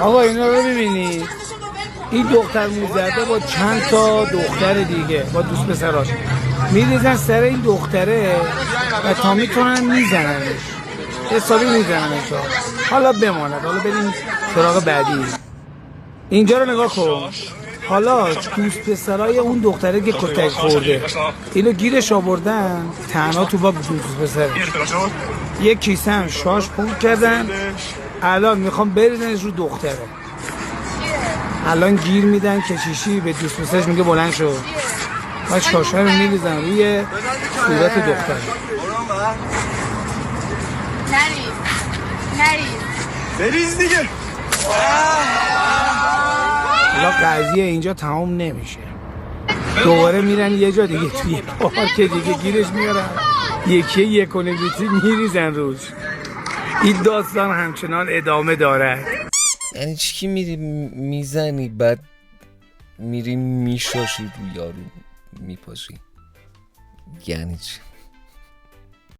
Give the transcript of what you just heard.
آقا اینا رو ببینی، این دختر موزرده با چند تا دختر دیگه با دوست پسراش میریزن سر این دختره و تا میتونن میزننش، حسابی میزننش. حالا بماند، حالا بریم سراغ بعدی. اینجا رو نگاه کن. حالا دوست پسرای اون دختره که کتک خورده اینو گیرش آوردن تنها تو با دوست پسر، یک کیسه هم شاش پول کردن. الان میخوام بریزنش رو دختره. الان گیر میدن کشیشی به دوست پسرش، میگه بلند شو و شاشه رو میریزن روی صورت دختر. نریز بریز دیگه. حالا قضیه اینجا تمام نمیشه، دوباره میرن یه جا دیگه، توی پارک دیگه گیرش میارن، یکی یکونویتی میریزن روش. این داستان همچنان ادامه داره. یعنی چی میری میزنی بعد میری میشاشی رو یارو میپاشی؟ یعنی چی؟